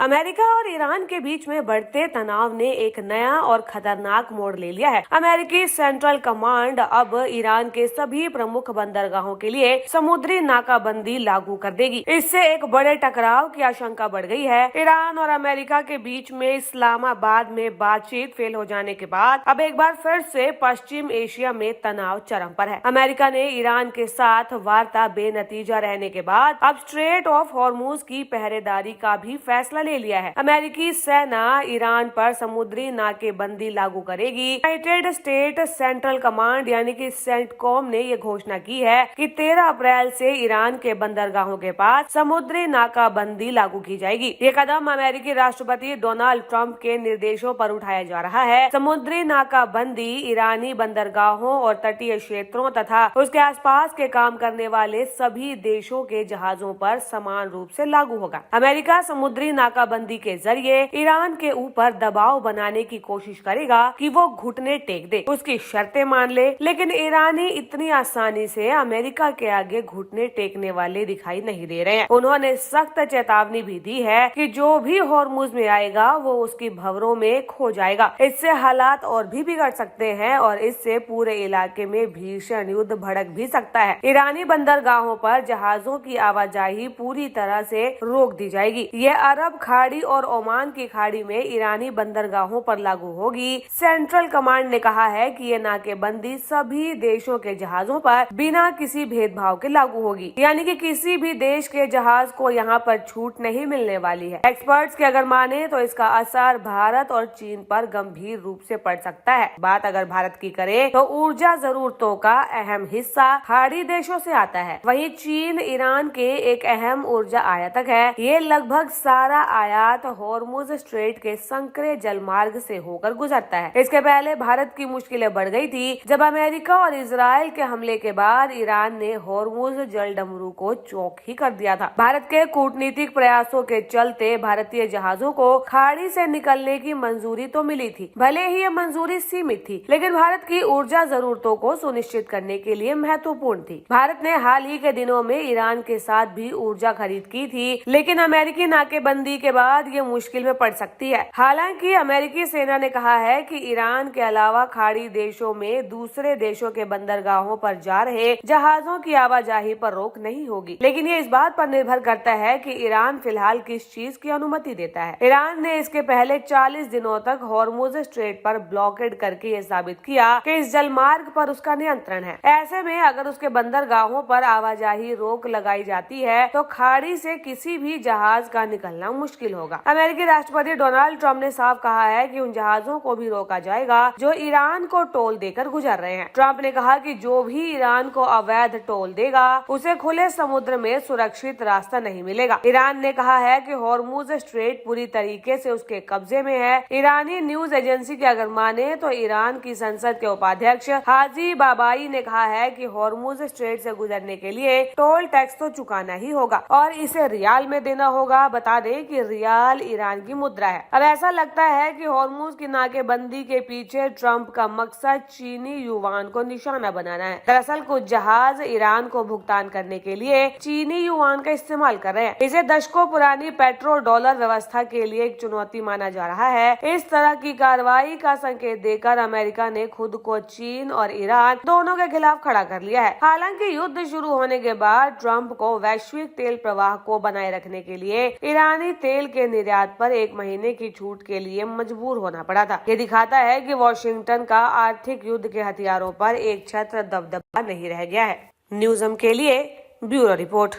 America और Iran के बीच में बढ़ते तनाव ने एक नया और खतरनाक मोड़ ले लिया है। अमेरिकी सेंट्रल कमांड अब ईरान के सभी प्रमुख बंदरगाहों के लिए समुद्री नाकाबंदी लागू कर देगी। इससे एक बड़े टकराव की आशंका बढ़ गई है। ईरान और अमेरिका के बीच में इस्लामाबाद में बातचीत फेल हो जाने के बाद अब एक बार फिर से पश्चिम एशिया में तनाव चरम पर है। अमेरिका ने ईरान के साथ वार्ता बेनतीजा रहने के बाद अब स्ट्रेट ऑफ हॉर्मुज की पहरेदारी का भी फैसला ले लिया है। अमेरिकी सेना ईरान पर समुद्री नाकेबंदी लागू करेगी। यूनाइटेड स्टेट सेंट्रल कमांड यानी कि सेंटकॉम ने ये घोषणा की है कि 13 अप्रैल से ईरान के बंदरगाहों के पास समुद्री नाकाबंदी लागू की जाएगी। ये कदम अमेरिकी राष्ट्रपति डोनाल्ड ट्रंप के निर्देशों पर उठाया जा रहा है। समुद्री नाकाबंदी ईरानी बंदरगाहों और तटीय क्षेत्रों तथा उसके आसपास के काम करने वाले सभी देशों के जहाजों पर समान रूप से लागू होगा। अमेरिका समुद्री नाकाबंदी के जरिए ईरान के ऊपर दबाव बनाने की कोशिश करेगा कि वो घुटने टेक दे, उसकी शर्तें मान ले। लेकिन ईरानी इतनी आसानी से अमेरिका के आगे घुटने टेकने वाले दिखाई नहीं दे रहे हैं। उन्होंने सख्त चेतावनी भी दी है कि जो भी हॉर्मुज में आएगा वो उसकी भंवरों में खो जाएगा। इससे हालात और भी बिगड़ सकते हैं और इससे पूरे इलाके में भीषण युद्ध भड़क भी सकता है। ईरानी बंदरगाहों पर जहाजों की आवाजाही पूरी तरह से रोक दी जाएगी। यह अरब खाड़ी और ओमान की खाड़ी में ईरानी बंदरगाहों पर लागू होगी। सेंट्रल कमांड ने कहा है कि ये नाकेबंदी सभी देशों के जहाजों पर बिना किसी भेदभाव के लागू होगी, यानी कि किसी भी देश के जहाज को यहाँ पर छूट नहीं मिलने वाली है। एक्सपर्ट्स के अगर माने तो इसका असर भारत और चीन पर गंभीर रूप से पड़ सकता है। बात अगर भारत की करें तो ऊर्जा जरूरतों का अहम हिस्सा खाड़ी देशों से आता है। वहीं चीन ईरान के एक अहम ऊर्जा आयातक है। ये लगभग सारा आयात हॉर्मुज स्ट्रेट के संकरे जलमार्ग से होकर गुजरता है। इसके पहले भारत की मुश्किलें बढ़ गई थी जब अमेरिका और इजराइल के हमले के बाद ईरान ने हॉर्मुज जलडमरू को चौक ही कर दिया था। भारत के कूटनीतिक प्रयासों के चलते भारतीय जहाजों को खाड़ी से निकलने की मंजूरी तो मिली थी। भले ही ये मंजूरी सीमित थी, लेकिन भारत की ऊर्जा जरूरतों को सुनिश्चित करने के लिए महत्वपूर्ण थी। भारत ने हाल ही के दिनों में ईरान के साथ भी ऊर्जा खरीद की थी, लेकिन अमेरिकी नाकेबंदी के बाद ये मुश्किल में पड़ सकती है। हालांकि अमेरिकी सेना ने कहा है कि ईरान के अलावा खाड़ी देशों में दूसरे देशों के बंदरगाहों पर जा रहे जहाजों की आवाजाही पर रोक नहीं होगी, लेकिन ये इस बात पर निर्भर करता है कि ईरान फिलहाल किस चीज की अनुमति देता है। ईरान ने इसके पहले 40 दिनों तक हॉर्मुज स्ट्रेट पर ब्लॉकेड करके ये साबित किया कि इस जलमार्ग पर उसका नियंत्रण है। ऐसे में अगर उसके बंदरगाहों पर आवाजाही रोक लगाई जाती है तो खाड़ी से किसी भी जहाज का निकलना मुश्किल होगा। अमेरिकी राष्ट्रपति डोनाल्ड ट्रंप ने साफ कहा है कि उन जहाजों को भी रोका जाएगा जो ईरान को टोल देकर गुजर रहे हैं। ट्रंप ने कहा कि जो भी ईरान को अवैध टोल देगा उसे खुले समुद्र में सुरक्षित रास्ता नहीं मिलेगा। ईरान ने कहा है कि हॉर्मुज स्ट्रेट पूरी तरीके से उसके कब्जे में है। ईरानी न्यूज एजेंसी के अगर माने तो ईरान की संसद के उपाध्यक्ष हाजी बाबाई ने कहा है कि हॉर्मुज स्ट्रेट से गुजरने के लिए टोल टैक्स तो चुकाना ही होगा और इसे रियाल में देना होगा। बता दें कि रियाल ईरान की मुद्रा है। अब ऐसा लगता है कि हॉर्मुज की नाकेबंदी के पीछे ट्रंप का मकसद चीनी युआन को निशाना बनाना है। दरअसल कुछ जहाज ईरान को भुगतान करने के लिए चीनी युआन का इस्तेमाल कर रहे हैं। इसे दशकों पुरानी पेट्रो डॉलर व्यवस्था के लिए एक चुनौती माना जा रहा है। इस तरह की कार्रवाई का संकेत देकर अमेरिका ने खुद को चीन और ईरान दोनों के खिलाफ खड़ा कर लिया है। हालांकि युद्ध शुरू होने के बाद ट्रंप को वैश्विक तेल प्रवाह को बनाए रखने के लिए ईरानी तेल के निर्यात पर 1 महीने की छूट के लिए मजबूर होना पड़ा था। ये दिखाता है कि वॉशिंगटन का आर्थिक युद्ध के हथियारों पर एक छत्र दबदबा नहीं रह गया है। न्यूज़म के लिए ब्यूरो रिपोर्ट।